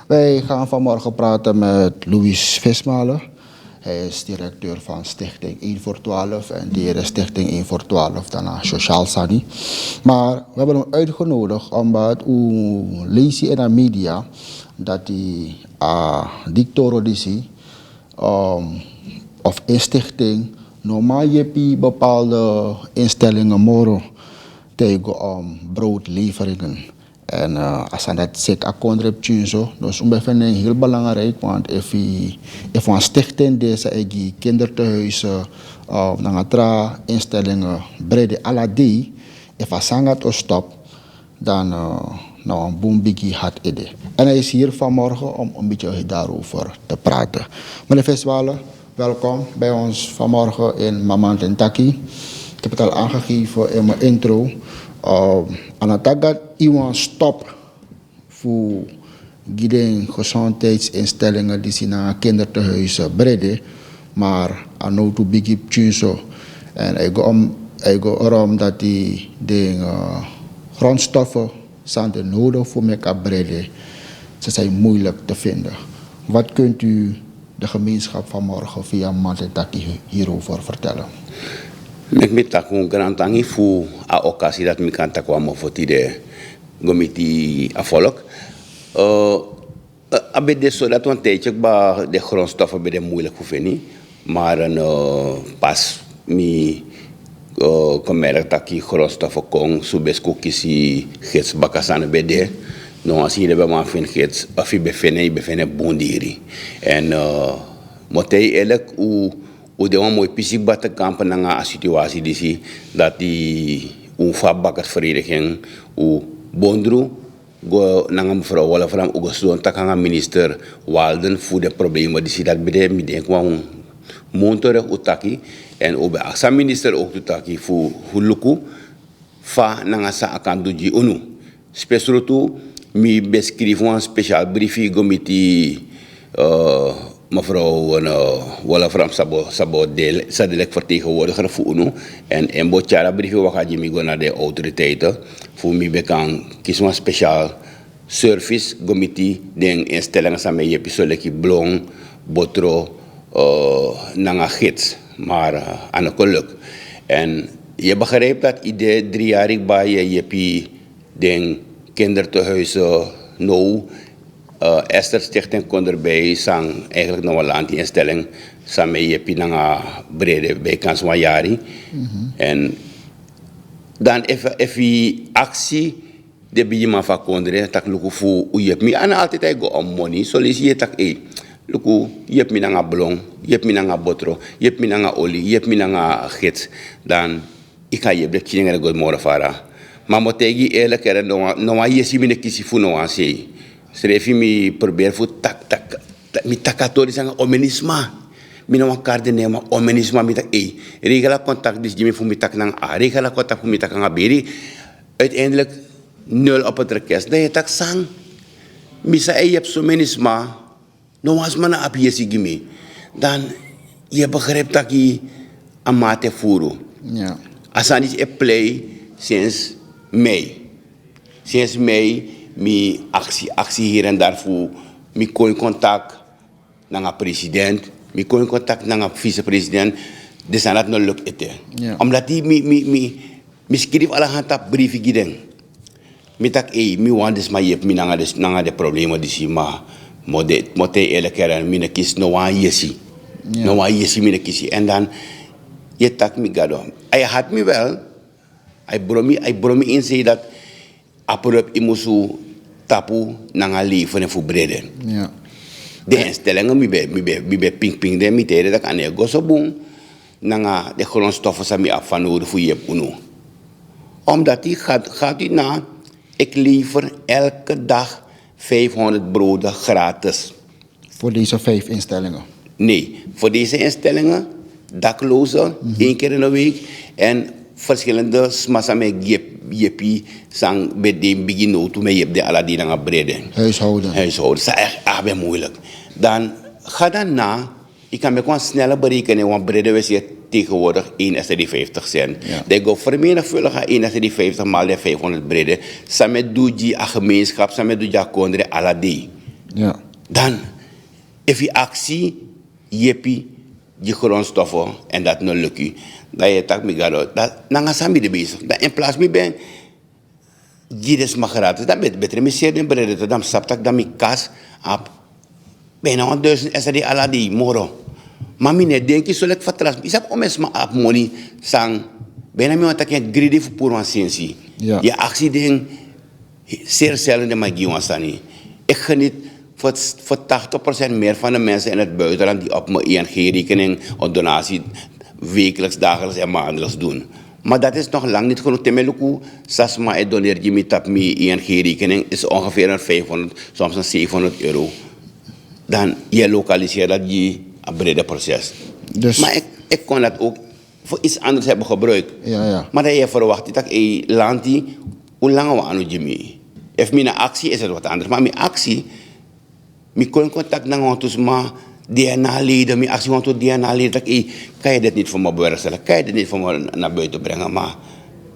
Wij gaan vanmorgen praten met Louis Vismalen. Hij is directeur van Stichting 1 voor 12 en de hele Stichting 1 voor 12, daarna Sociaal Sani. Maar we hebben hem uitgenodigd omdat u leest in de media dat die dictoro of instichting normaal je bepaalde instellingen moro tegen broodleveringen. En als aan dat zeker akkoord zo, dus we vinden het heel belangrijk, want als we een stichting deze eigen kinderthuizen, naar instellingen brede alle die, als we sangat of stop, dan nou een boombiggie had idee. En hij is hier vanmorgen om een beetje daarover te praten. Meneer Vismalen, welkom bij ons vanmorgen in Mama Tentaki. Ik heb het al aangegeven in mijn intro. En dat gaat iemand stop voor de gezondheidsinstellingen die zijn naar kinderthuizen brede, maar aan nou toe biggie tjunso. En ik ga erom dat die grondstoffen zijn nodig voor elkaar brede. Ze zijn moeilijk te vinden. Wat kunt u de gemeenschap vanmorgen via Mantentaki hierover vertellen? Ik ben tak een grand tangi voor a occasie dat ik kan tak wamo voor de gomiti afolok. Abede zo dat een tijdje ba de grondstoffen bij de moeilijk voor vinden, maar pas mi merk dat die grondstoffen kon subesco kisi gets bakasan bede. No als je bij man vindt gets of je bevinden bondiri en motei elk u de mooi pisik batte kampen na situatie die zie dat die fabrikatvereniging u bondru go nanga mevrouw wala vram u go takanga minister Walden voor de problemen die zie dat bede mi denk wa montore utaki en u be asa minister ook utaki voor huluku fa nanga sa akan duji unu spesro tu mi beschrijf een speciaal briefie gomiti mevrouw wala from sabo deel sadelijk vertegenwoordiger voor UNO en in bochara briefje we gaan je naar de autoriteiten voor mij bekend kies een speciaal service committee den instellingen samen je pisoleki blong botro nanga gids maar aan de geluk en je begrijpt dat idee 3-jarig bij je pi den kinderthuizen nou Esther Stichting kon erbij sang eigenlijk nog wel aan die instelling samen je pinanga brede bij kans van jari en dan even actie de bij man van kondre tak luku fu u je mi ana altijd hij go om money solliciteer tak luku je hebt minanga blong je hebt minanga botro je hebt minanga olie je hebt minanga gids dan ik ga je blek chingere go mora fara maar motegi eerlijk er no je si mine kisi fu no asi Srefi mi probeer voor mi takatori sanga omenisma. Mi na wakarde nema omenisma mi tak regala contact dis jimi voor mi tak nang regala contact voor mi tak nga beri. Uiteindelijk 0 op het request. Nee tak sang. Mi sa je hebt omenisma. No was mana apie si gimi. Dan je begrijpt dat je amate furu. Ja. Asan is a play sinds mei. Sinds mei mi actie hier en daar voor mi kon contact naar president mi kon contact naar vice-president dus aan dat no lukt het omdat die mi schreef alle hand op briefje giden mi tak mi want dus maar je mi naar de problemen die si maar mote ele keren mi ne kis no wan yesi no wan yesi mi ne kisi en dan je tak mi gado I had me wel I bromi in say dat aprop imusu tapu nanga leven voor brede. Ja. De instellingen mi be ping de mi tere dat kan go so boom nanga de grondstoffen sami afvanoren voor je uno. Omdat die gaat u na ik lever elke dag 500 broden gratis. Voor deze 5 instellingen? Nee, voor deze instellingen daklozen 1 keer in de week en verschillende smasame jepi sang bedem begin to me je de aladina nga brede. Huishouden. Dat is echt moeilijk. Dan ga dan na. Ik kan me gewoon sneller berekenen, want brede we zien tegenwoordig 1 SD50 cent. Dat go vermenigvuldigen 1 SD50 maal de 500 brede. Samen doe je a gemeenschap, samen doe je a kondre aladi. Ja. Dan, if je actie, jepi, die grondstoffen en dat nou lukt je, dan je tak migado, dan gaan we bezig. Dan in plaats van ben, die is maar gratis, dan beter me zeer den brede, dan stap tak dan mi kas op, bijna 1000 SRD ala die moro. Maar mine denk je zo lekker vertrouwen, is dat om eens maar op money, sang, bijna me wat ik greedy voor puro sensie. Ja. Je actie ding, zeer zelden de magie was dan niet. Ik geniet voor 80% meer van de mensen in het buitenland die op mijn ING-rekening of donatie wekelijks, dagelijks en maandelijks doen. Maar dat is nog lang niet genoeg. Temeluku, sasma et doneer je met op mijn ING-rekening is ongeveer een 500, soms een 700 euro. Dan je lokaliseert dat je een brede proces. Dus, Maar ik kon dat ook voor iets anders hebben gebruikt. ja. Maar dat je verwacht dat ik land die, hoe lang we aan het mee? If mijn actie is het wat anders. Maar mijn actie, ik kon contact met ons maar DNA-leden, mijn actie want DNA-leden, dat kan je dit niet voor me bewerkstelligen, kan je dit niet voor me naar buiten brengen, maar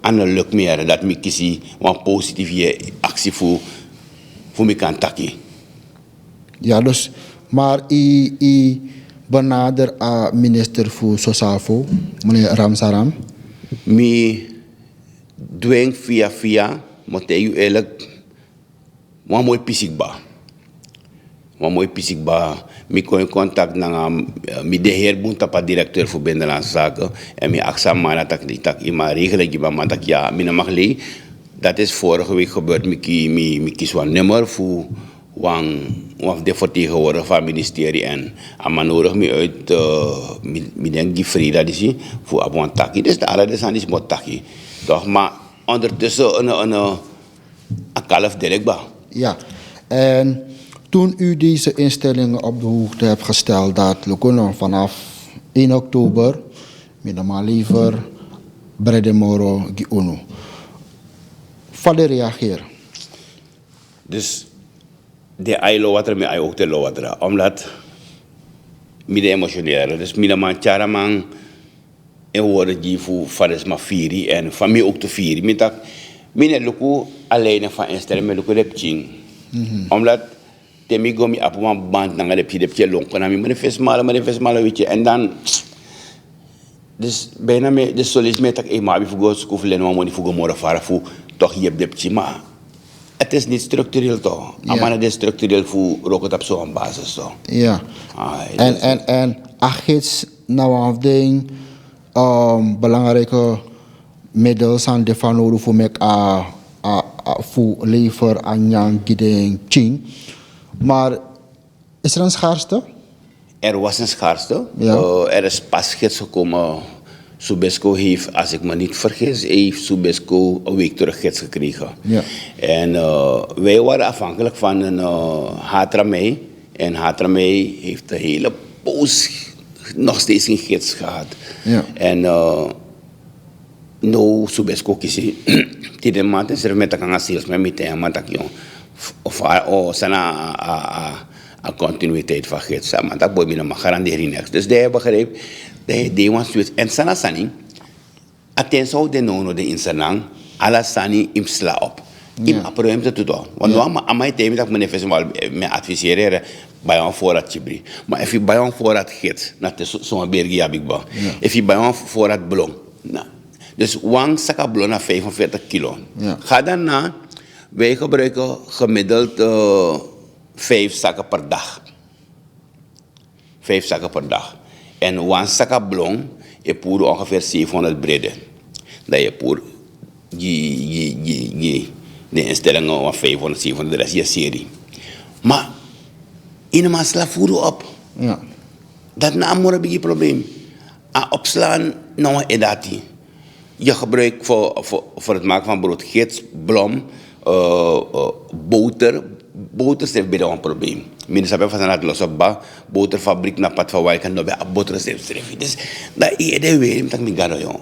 aan de lukt meer dat ik kies een positieve actie voor me kan takken. Ja, dus, maar i benader a minister voor Sociaal, meneer Ramsaram. Me dwing via, moet je eerlijk, een mooi pisikba. Een mooi pisikba. Ik kon in contact met de heer Boentapa, directeur voor Binnenlandse Zaken. En ik aksa dat ik maar regelen, maar dat ja, ik mag lee. Dat is vorige week gebeurd. Ik kies een nummer voor de vertegenwoordiger van het ministerie. En ik nodig me uit, ik denk die Frida, die voor een takkie. Dus de andere zijn die moet takkie. Toch, maar ondertussen een kalf direktbaar. Ja, en toen u deze instellingen op de hoogte hebt gesteld dat Lukuno vanaf 1 oktober, minimaal liever, Bredemoro, Giunu. Vale reageren. Dus de ILO wat er mee ook de lo wat er, omdat midden emotioneel, dus midden man charaman en woorden die voor vaders maar vieri en van mij ook te vieren. Met dat midden luku alleen van instellingen met luku repching, omdat temi gomi op een band naar de pje lonken naar mij manifest malen weet je en dan dus bijna me de solisme dat ik maar voor school maar moet voor morgen varen voor toch je hebt maar het is niet structureel toch, maar het is structureel voor roken op zo'n basis toch. Ja. En agits nou afdeling belangrijke middels aan de van nodig voor mij voor lever aan yang gideng ching. Maar is er een schaarste? Er was een schaarste. Ja. Er is pas gids gekomen. Subesco heeft, als ik me niet vergis, heeft Subesco een week terug gids gekregen. Ja. En wij waren afhankelijk van een Hatramei. En Hatramei heeft een hele poos nog steeds geen gids gehad. Ja. En no Subesco kiezen. Die maand is er met een sales met een maand of sana a continuïteit van gids. Maar dat boeit me nog maar garanderen niks. Dus die hebben begrepen. Die was switch en sana sani attention de nono de insanang ala sani im sla op im approem te todo want no amai temi dat meneer festival me adviseren bij een voorraad chibri maar if je bij een voorraad gids na te zo'n bergi abigba if je bij een voorraad blong na dus wang saka blong na 45 kilo ga dan na wij gebruiken gemiddeld 5 zakken per dag 5 zakken per dag. En een zak blong je poer ongeveer 700 brede. Dat je poer de instellingen van 500, 700, dat is je serie. Maar in een maand voeren op. Ja. Dat is een beetje probleem. Opslaan, nou een edati. Je gebruikt voor het maken van brood gids, blom, boter. Boter is bij een probleem. Mensen hebben van het los op boterfabriek naar pad van waar je kan nog bij boter is. Dus dat is de weer dat ik ga doen.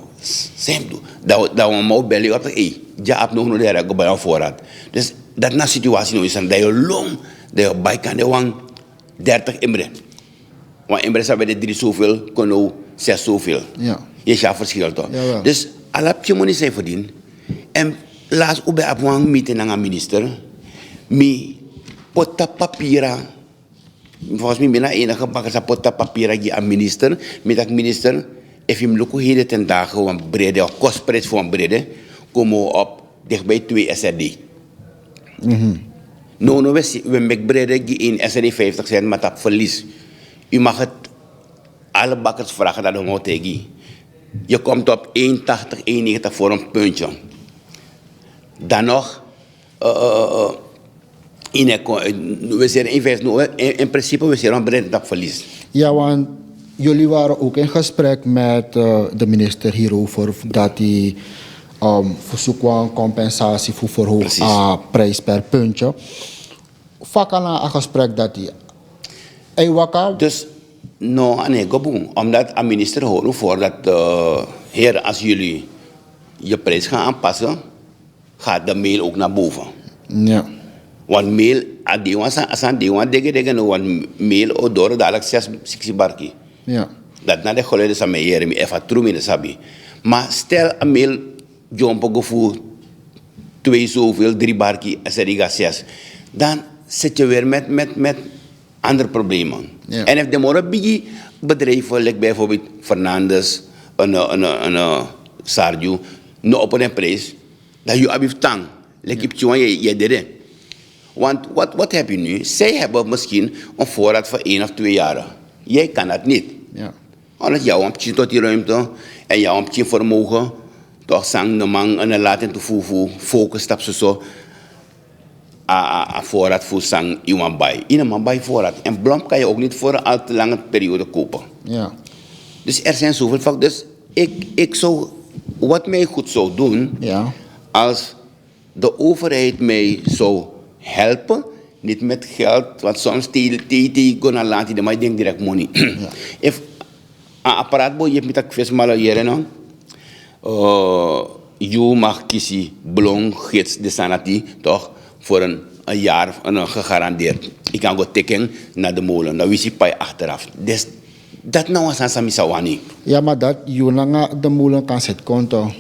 Simpel. Dat we maar bellen op ja op nog daar go bij een voorraad. Dus dat na situatie nu is dat je long dat je bij kan de wang 30 imbre. Want imbre zijn bij de 3 zoveel, kon 6 zoveel. Ja. Je gaat verschil toch. Jawel. Dus alle je moet niet zijn verdienen. En laatst op bij een meeting aan een minister. potta papira. Volgens mij ben ik enige bakker sa potta papira die aan minister. Met dat minister, if je lukt hier ten dagen van brede, of kostprijs van brede, komen we op dichtbij 2 SRD. No, we maken brede die in SRD 50 cent, maar dat verlies. U mag het alle bakkers vragen dat we tegen. Je komt op 1,80, 1,90 voor een puntje. Dan nog, we zijn in principe we zijn bereid dat verlies. Ja, want jullie waren ook in gesprek met de minister hierover dat hij verzoek was een compensatie voor verhoogde prijs per puntje. Vaak na een gesprek dat hij waka. Dus nee, geboen. Omdat een minister hoort voor dat heer, als jullie je prijs gaan aanpassen, gaat de mail ook naar boven. Ja. Want mail, als aan die want want mail door dadelijk 6 barki. Ja. Dat na de geluiden zijn mij hier, even troem in de sabi. Maar stel een mail, jompo gevoel, 2 zoveel, 3 barki, en ze 6. Dan zit je weer met andere problemen. Ja. En if de morgen bigi bedrijven, like bijvoorbeeld Fernandes, een Sarju, no op een prijs, dat je abif tang, like je dede. Want wat heb je nu? Zij hebben misschien een voorraad voor 1 of 2 jaar. Jij kan dat niet. Ja. Omdat jou een beetje tot die ruimte en jou een beetje vermogen, toch zang de man en laten te voeren, focus op zo. A voorraad voor zang iemand bij. Iemand bij voorraad. En blom kan je ook niet voor een al te lange periode kopen. Ja. Dus er zijn zoveel vakken. Dus ik zou, wat mij goed zou doen, Ja. als de overheid mij zou helpen, niet met geld, want soms die gaan laten, maar ik denk direct money. If een apparaat je hebt met dat vismalen hier, je mag kiezen, blong, gids, de sanati, toch, voor een jaar gegarandeerd. Ik kan go tikken naar de molen, dan wist je achteraf. Dus dat nou was aan Samisawani. Ja, maar dat je lang de molen kan zetten konto.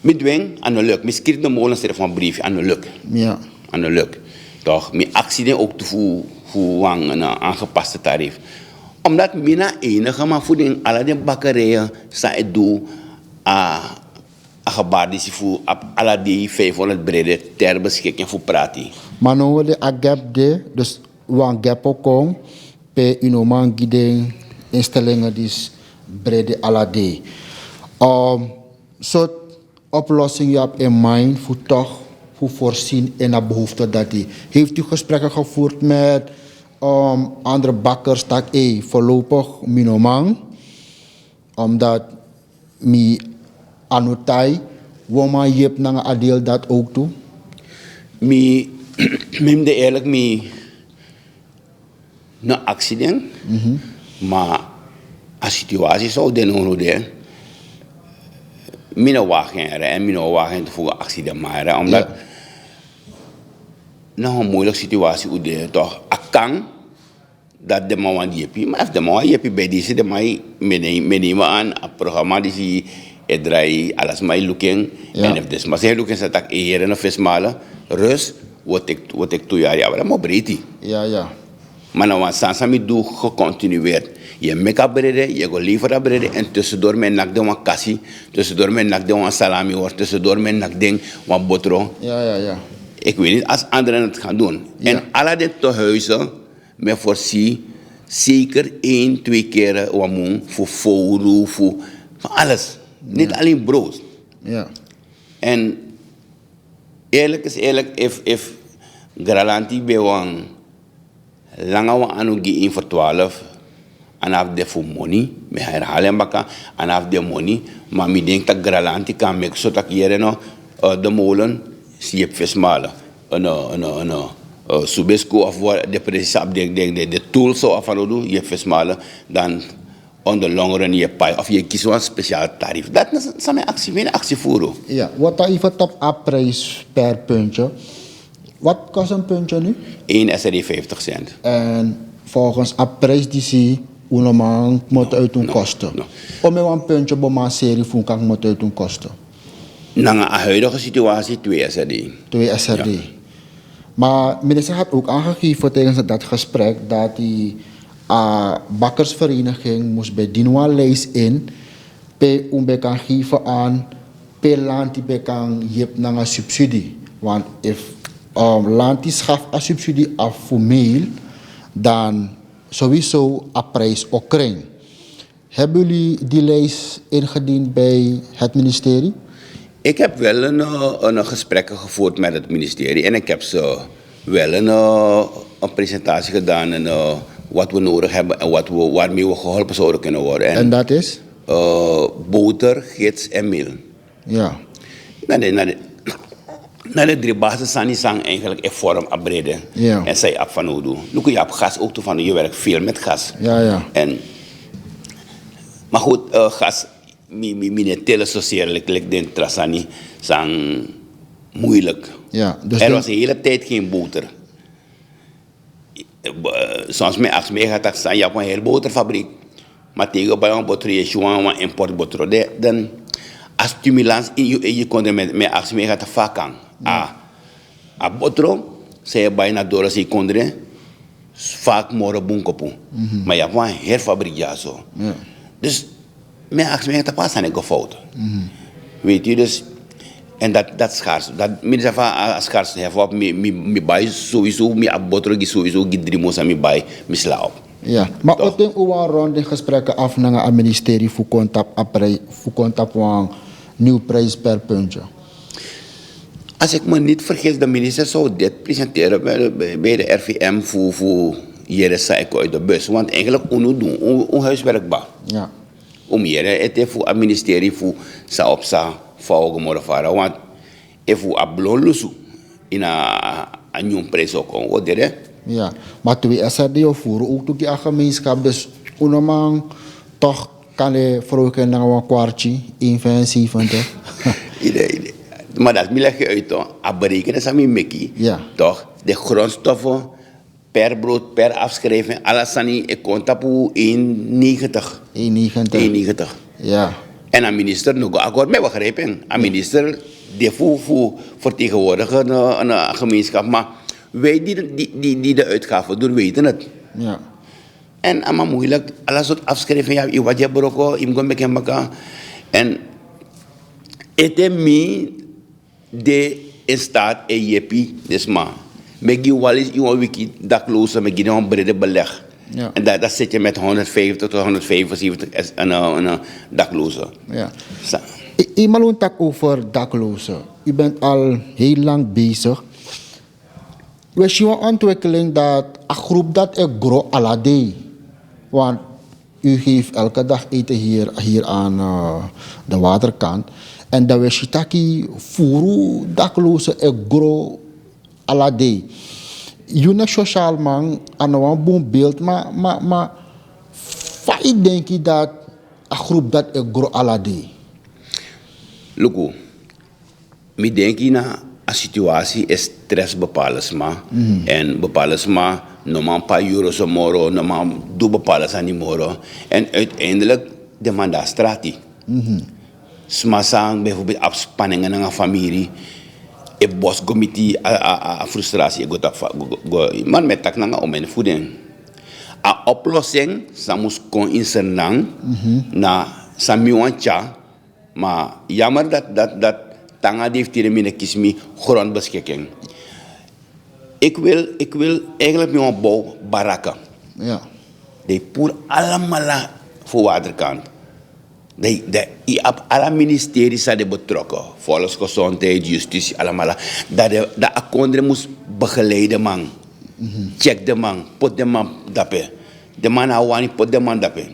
Met dwing, aan de luk. Misschien de molen zit van brief, aan de luk. Ja. Aan de luk. Toch, mijn accident ook te voeren een aangepaste tarief. Omdat mina enige maar voeding, alle de bakkerijen, sa het doe, gebaar die voor alle die 500 brede ter beschikking voor prati. Maar nu wil je een gap de, dus een gap ook komen, per inoman giding instellingen die brede alle die. Soort oplossing je hebt in mind voor toch voor voorzien in de behoefte dat die. Heeft u gesprekken gevoerd met andere bakkers dat voorlopig minoman, omdat mi anotai woma jep nang adeel dat ook toe? Mim de eerlijk na accident, maar als situatie zou den horen, mina wagen en mina wagen te voegen accident maar omdat nou een moeilijke situatie ude toch kan dat de man die heb maar als de man je bij deze de mij nemen aan een programma die het draai alles mij looking en if dus maar zij looking zat ik hier in een vismalen rust wat ik 2 jaar ja maar breedte Ja. maar nou want samen doe gecontinueerd. Je make-up brede, je go liever brede en tussendoor men nak de wan kassi, tussendoor men nak de wan salami hoor, tussendoor men nak ding wan botro. Ja. Ik weet niet als anderen het gaan doen. Ja. En alle dit te huizen, men voorzie zeker 1, 2 keer wan moen voor foru, voor alles. Niet alleen brood. Ja. En eerlijk is eerlijk, if Gralanti bij wan lange wan anugi in voor 12, en af de voor money, me herhalen baka, en af de money, maar ik denk dat Gralanti kan maken zodat hier de molen zie je vismalen, Subesco of wat de precies de tools zo afvallen doen, je vismalen, dan on the long run je pay of je kiest een speciaal tarief. Dat is mijn actie voeren. Ja, wat dan even top up prijs per puntje? Wat kost een puntje nu? 1 SRD 50 cent. En volgens een prijs die zie hoe normaal moet uit hun kosten. Om een puntje bij een serie voor kan moet uit hun kosten. Na een huidige situatie 2 SRD. 2 SRD. Maar minister had ook aangegeven tijdens dat gesprek dat die bakkersvereniging moest bij die lijst in om kan geven aan per land die kan geven naar een subsidie. Want if land die schaft een subsidie af voor meel, dan sowieso een prijs ook krijgen. Hebben jullie die lijst ingediend bij het ministerie? Ik heb wel een gesprekken gevoerd met het ministerie en ik heb ze wel een presentatie gedaan en wat we nodig hebben en waarmee we geholpen zouden kunnen worden. En dat is? Boter, gids en meel. Ja. Na de drie basis zijn eigenlijk in vorm afbreden. Ja. En zij af van doen. Nu je hebt gas ook toevallig, je werkt veel met gas. Ja. Maar goed, gas, mijn tellen zozeer, ik denk Trasani, zijn moeilijk. Ja, dus er was de hele tijd geen boter. Soms met 8 megatak staan, je hebt een hele boterfabriek. Maar tegen bij een boter, je gewoon een importboter. Dan, als stimulans in je kon met 8 megatak vaak aan. A botro, zei je bijna door als je kon vaak morgen bunkopu. Maar je hebt een herfabriek, ja zo. Ja. Dus met 8 megatak pas zijn ik fout. Weet je, dus. En dat schaars. Dat mensen van schaars hebben op me bij sowieso me abotro sowieso gidrimos aan me bij me slaap. Ja, maar ook in uw rond in gesprekken af naar het ministerie voor contact van nieuw prijs per puntje. Als ik me niet vergis, de minister zou dit presenteren bij de RVM voor Jeresa uit de bus. Want eigenlijk doen huiswerkbaar. Ja. Om hier het voor het ministerie voor sa op sa volgen morgen. Want if we ablon lusu in een nieuw prijs ook ongeveer. Ja, maar twee SRD voeren ook tot die gemeenschap. Dus unomang toch kan je vroeger naar een kwartje, 1,75. Idee. Maar dat leg je uit toch? A berekenen is aan Mickey. Ja. Toch? De grondstoffen per brood, per afschrijving, alles aan ik kontapu 1,90. 1,90. Ja. En een minister nog akkoord met begrijpen. Een minister die voor vertegenwoordigen een gemeenschap. Maar wij die de uitgaven doen, weten het. Ja. En allemaal moeilijk. Alles soort afschrijven. Ja, wat je broko, je moet met elkaar. En het is mij de in staat en jepi desma. Met je wel eens iemand wiki daklozen, met je een brede beleg. Ja. En dat zit je met 150 tot 175 een daklozen. Ja. Eenmaal een tak over daklozen. U bent al heel lang bezig. We zien een ontwikkeling dat een groep dat ik groot alade. Want u geeft elke dag eten hier aan de waterkant. En dat we zien furu daklozen ik groot alade. Je bent sociaal man aan een boom beeld, maar feit denk je dat een groep dat ik groot alade. Luku, ik denk na een situatie is stress bepaaldes maar en bepaaldes maar normaal een paar euro's een moro, normaal doe bepaaldes aan die moro en uiteindelijk de mandaat strati. Smasang bijvoorbeeld afspanningen in een familie, een boscomité, frustratie, man met tak nanga om mijn voeding. A oplossing, samus kon in zijn nang na samiwancha. Maar jammer dat tanga heeft hier in kismi grondbeschikking. Ik wil eigenlijk met een bouw barakken. Ja. Die poer allemaal voor waterkant. Die op alle ministeries zijn betrokken. Volksgezondheid, justitie, allemaal. Dat de akkoorden moest begeleiden man. Check de man, put de man dappen. De man houdt put de man dappen.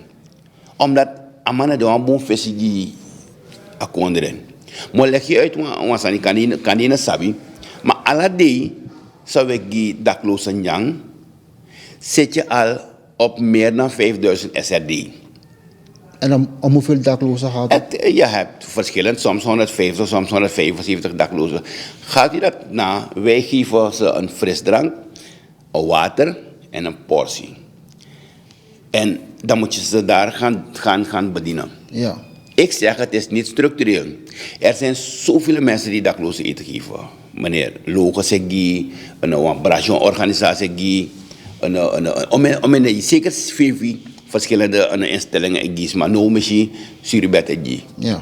Omdat amana de een boom vestig akonderen. Maar leg je uit, want kan die sabi. Maar alle die zou ik daklozen jang, zit je al op meer dan 5000 SRD. En om hoeveel daklozen gaat het? Je hebt verschillend, soms 150, soms 175 daklozen. Gaat je dat na, wij geven ze een frisdrank, een water en een portie. En dan moet je ze daar gaan bedienen. Ja. Ik zeg, het is niet structureel. Er zijn zoveel mensen die dakloze eten geven. Meneer Logo Segi, een brancheorganisatie, om in zeker veel verschillende instellingen, maar no misschien suribet.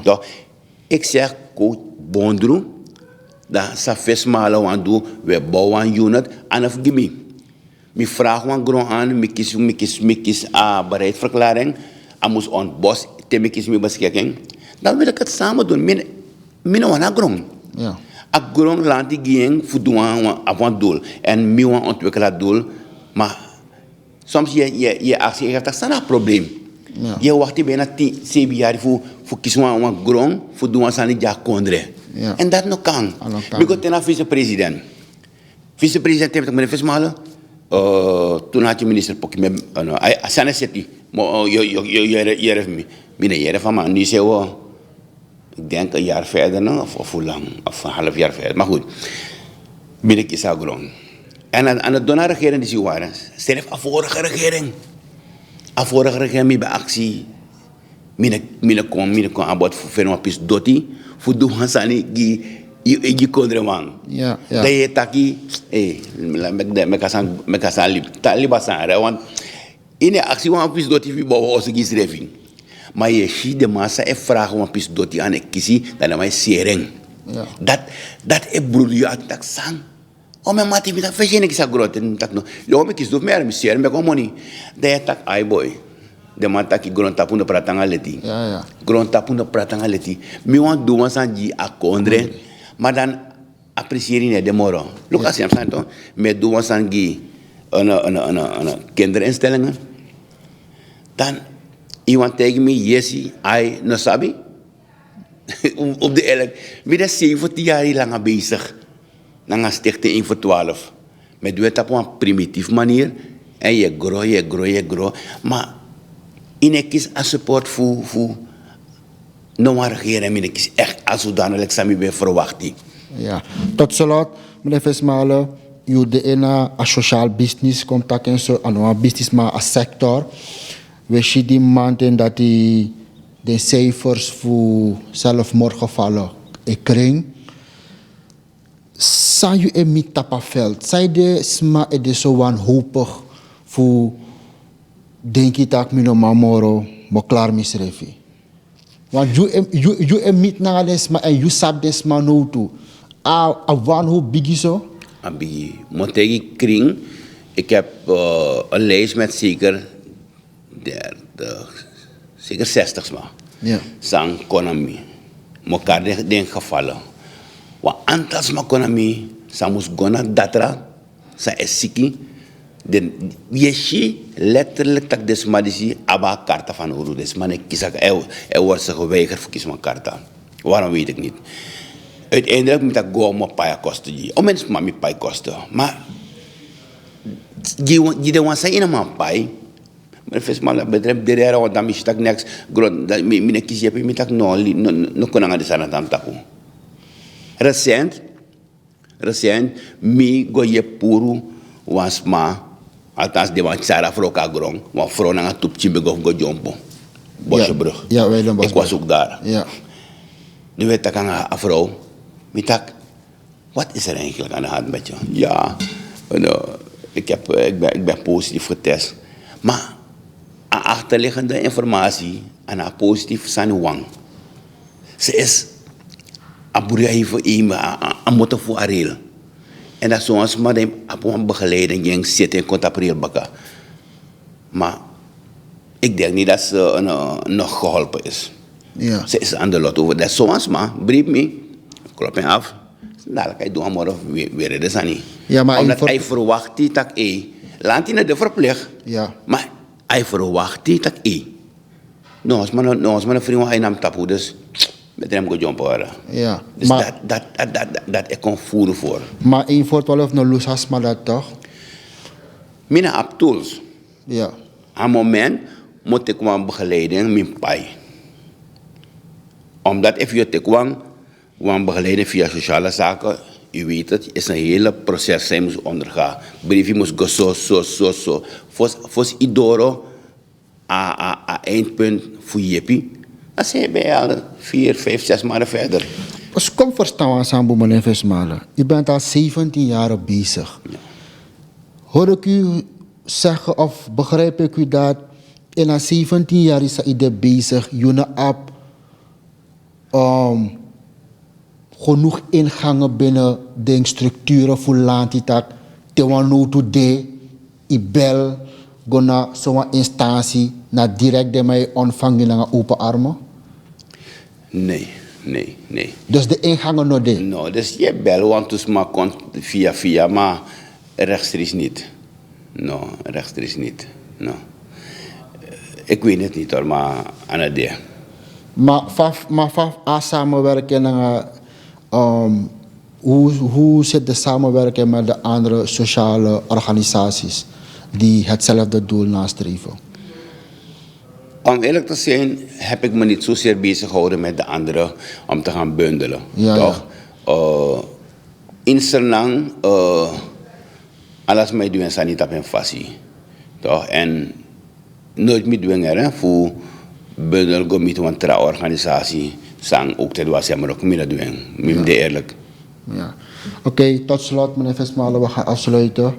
Toch? Ik zeg, coach Bondru, dat sa fesmala wan doen, we bouwen een unit, en of gimme. Mi vraag wan grond aan, mi kies bereidverklaring, en moest on bos, te mi kies mi beschikking. Dan wil ik het samen doen. Min wan a grond. Ja. A grond laat die ging voor doen aan doel. En mi wan ontwikkelen doel, maar soms je actie heeft dat een probleem. Ja. Je wacht bijna 7 jaar voor kiezen een grond, voor doen aan die ja kondre. Ja. En dat nog kan. Ik ga ten vice-president. Vice-president heeft meneer Vismalen. Toen had je minister Pokki met Asana City. Maar je heeft me. Binnen je van man, nu zijn we, ik denk een jaar verder, of hoe lang, of een half jaar verder. Maar goed, binnen kies aan grond. En aan de donare-regering die ze waren, sterf aan vorige regering. Aan vorige regering bij actie. Mine kon aan bod voor een pis doti, voor doen hansani die kondre man. Ja. Dat je taki, me kasan libasan, want in de actie van pis doti vi bouwen als ik schrijving. Maar je ziet de massa en vragen van pis doti aan ik kiesie, dan mij sering. Dat is broer uit dat sang. Oh mijn maat, ik verzin ik zo groot en dat no. Lo me kies doet meer, me sering me komoni. Dat je tak ai boy. De man taki grond tapu no pratanga leti. Ja. Grond tapu no pratanga leti. Mi wan doen sanji a kondre, maar dan appreciëren de moro. Look as je hem santo, me doen sanji een kinderinstellingen. Dan iemand tegen me, Jesse, ai no sabi. Op de elk, met de 17 jaar lang bezig. Dan gaan stichten 1 voor 12. Met doe het op een primitieve manier. En je groeit. Maar in een kies een support voor no regeren. In een kies echt als zodanig samen bij verwachting. Ja. Tot slot, meneer Vismalen, u de ene a social business contact en zo, een business maar een sector. We zien die maanden dat die de cijfers voor zelfmoordgevallen kring. Zou je in mijn tapaveld, zou je sma de zo wanhopig voor denk ik dat mijn mamoro mo klaar misrefi. Want je en niet naar de sma en je sap de sma no toe. A wanhoop bigi zo? A bigi. Montegi kring. Ik heb een lijst met zeker zeker 60 sma. Ja. Sang konami. Mokar den gevallen. Wa antas ma konami samus gona datra sa esiki den yeshi letterlijk tak desmadisi aba karta van uru desmane kisak wordt ze geweigerd voor kies mijn karta. Waarom weet ik niet. Uiteindelijk moet ik gewoon mijn paai kosten. Om mensen maar mijn paai kosten. Maar die de wansa in mijn paai. Maar fesmal bedrijf de rare wat dan mistak next grond dat mi kies je mi tak no konanga de sana tam tapu. Recent, mi goye puru wasma althans de wan sara froka grong, wan fro na tup chimbe go jompo. Bosjebrug. Ja, wij dan Ik was ook daar. Ja. Nu weet ik aan een vrouw, mi tak, wat is er eigenlijk aan de hand met je? Ja, ik ben positief getest. Maar aan achterliggende informatie, aan haar positief zijn wang. Ze is aburia even aan moeten voor areel. En dat zoals maar de op een begeleiding ging zitten in contact baka. Maar ik denk niet dat ze nog geholpen is. Ja. Ze is aan de lot over dat. Zoals maar, brief me, klop me af. Dadelijk hij doet morgen weer de sani. Ja, maar omdat hij verwacht die tak laat hij naar de verplicht. Ja. Maar hij verwacht die tak nog eens maar een vriend hij nam tapu dus. Met hem go jump worden. Ja. Dus Maar dat ik kon voeren voor. maar 1 voor 12 no lose hasma dat toch? Mina heb tools. Ja. Aan het moment moet ik wel begeleiding mijn pai. Omdat if je te kwam begeleiding via sociale zaken, u weet het, is een hele proces zij moest ondergaan. Briefje moest go zo. Fos idoro a eindpunt voor jepi. Als hij bij al 4, 5, 6 maanden verder. Dus kom verstaan samen meneer Vismalen. U bent al 17 jaar bezig. Hoor ik u zeggen of begrijp ik u dat in al 17 jaar is hij bezig, jullie ab genoeg ingangen binnen de structuren voor lantitak, te wano today, i bel, go naar zo'n instantie, naar direct de mij ontvangen naar open armen? Nee. Dus de ingangen nog de? No, dus je bel, want dus maar komt via, maar rechtstreeks niet. No, rechtstreeks niet. No. Ik weet het niet hoor, maar aan het idee. Maar van samenwerken, hoe zit de samenwerking met de andere sociale organisaties die hetzelfde doel nastreven? Om eerlijk te zijn, heb ik me niet zozeer bezig gehouden met de anderen om te gaan bundelen. Ja, toch? In Sernang, alles mij doen is niet op een fasie. Toch? En nooit meer dwingen voor bundel go met een tra-organisatie. Sang ook te doen, maar ook meer doen. Mim de eerlijk. Ja. Oké, tot slot meneer Vismalen, we gaan afsluiten.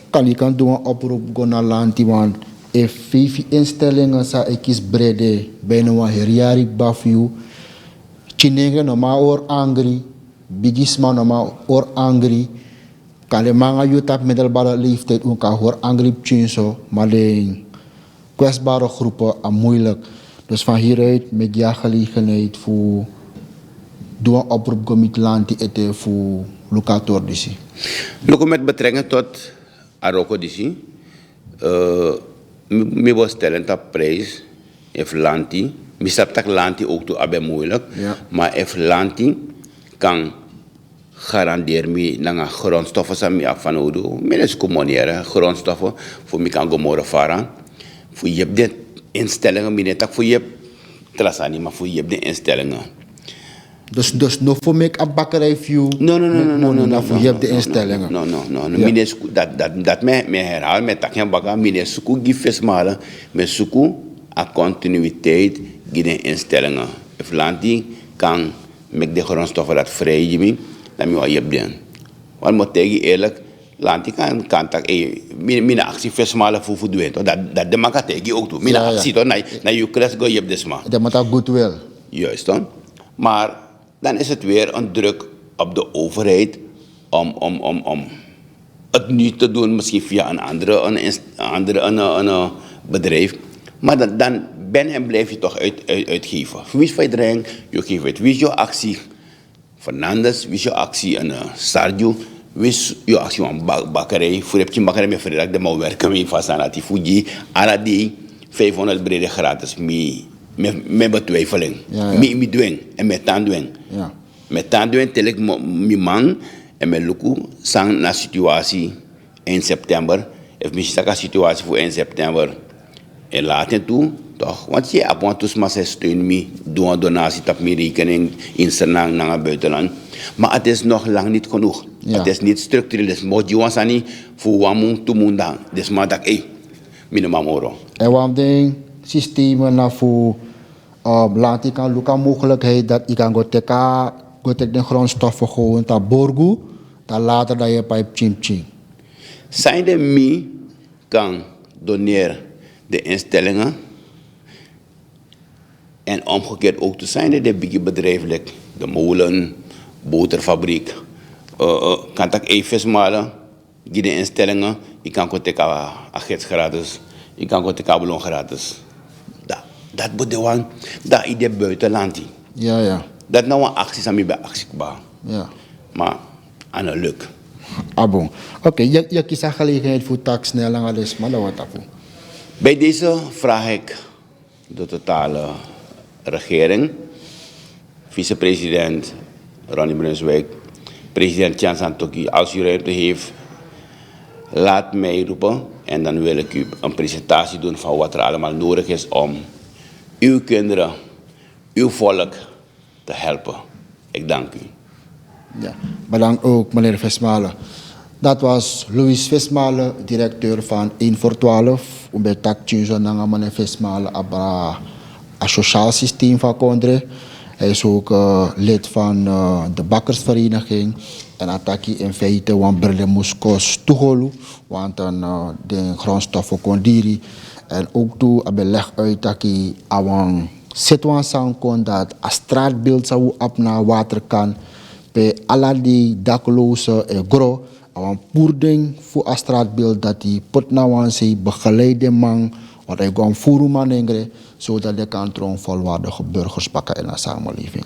Kan je doen een oproep naar land, want if 5 instellingen sa ekis brede bijna een herjari bafiu, chinenge normaal or angry, bigisma normaal or angry, kan de manga jut op middelbare leeftijd ook hoor angry chinso, maar de kwetsbare groepen aan moeilijk. Dus van hieruit met ja gelegenheid voor doen een oproep met land die eten voor locator disi. Met betrekking tot Aroko disi, me was stellen dat prijs, if lanti, misap tak lanti ook toe abe moeilijk, ja. Maar if lanti kan garanderen me naar grondstoffen zijn me af van odo, menes commoneren grondstoffen voor me kan gomoren varen, voor je hebt de instellingen, me tak voor je trasani, maar voor je hebt de instellingen. Dus nog voor mij een bakkerij view. No. Je hebt de instellingen. No. Mines dat me herhaal met tak geen bakker, mines suku gifes malen, met suku a continuïteit gide instellingen. If lanti kan met de grondstoffen dat vrij jimi, dan moet je hebben. Want moet tegen eerlijk, lanti kan tak mine actie fesmalen voor verdwijnen. Dat de maakt tegen ook toe. Mine actie toch, na je klas go je hebt desma. Dat moet ook goed wel. Juist dan. Maar dan is het weer een druk op de overheid om het nu te doen, misschien via een bedrijf. Maar dan ben en blijf je toch uitgeven. Wie is verdring, je geeft uit. Wie is je actie? Fernandes, wie is je actie aan Sardio? Wie is je actie aan bakkerij? Voor heb je een bakkerij met vrijdag, de moet werken mee vast aan die Fuji. Aan die 500 brede gratis mee. Met betwijfeling. Met dwing en met taandwing. Ja. Met taandwing tel ik mijn man en mijn luku sang na situatie in september. Of misschien een situatie voor 1 september. En later toe, toch? Want je hebt want dus maar ze steun me door een donatie op mijn rekening in Sernang naar het buitenland. Maar het is nog lang niet genoeg. Ja. Het is niet structureel. Dus moet je was niet voor wat moet doen dan. Dus maar dat minimaal euro. En wat ding systemen naar voor laat ik aan Luca mogelijkheid dat ik kan go de grondstoffen gewoon naar Borgu, dan later dat je bij chim. Zijn de mij kan doneren de instellingen en omgekeerd ook te zijn de big bedrijven, de molen, boterfabriek, kan ik even malen, die de instellingen, ik kan konteken agent gratis, ik kan konteken ballon gratis. Dat moet de one, dat idee buitenland. Ja. Dat nou een actie aan mij bij actiebaar. Ja. Maar aan een luk. Bon. Oké, je kiest een gelegenheid voor tax snel aan alles, maar dat wat dat. Bij deze vraag ik de totale regering, vicepresident Ronnie Brunswijk, president Jan Santoki, als u ruimte heeft, laat mij roepen en dan wil ik u een presentatie doen van wat er allemaal nodig is om uw kinderen, uw volk te helpen. Ik dank u. Ja, bedankt ook meneer Vismalen. Dat was Louis Vismalen, directeur van 1 voor 12. Bij takje zo naar meneer Vismalen abra het sociaal systeem van Kondre. Hij is ook lid van de bakkersvereniging. En ataki in feite wan brille moest kost toegolu, want dan de grondstoffen kondiri. En ook toe beleg uit taki awang setwan sang kon dat a straatbeeld zou op naar water kan. Bij alle die dakloze gro, awang poerding voor a straatbeeld dat die pot na wan si begeleide man, want hij gewoon voeren man engre, zodat de kan volwaardige burgers pakken in de samenleving.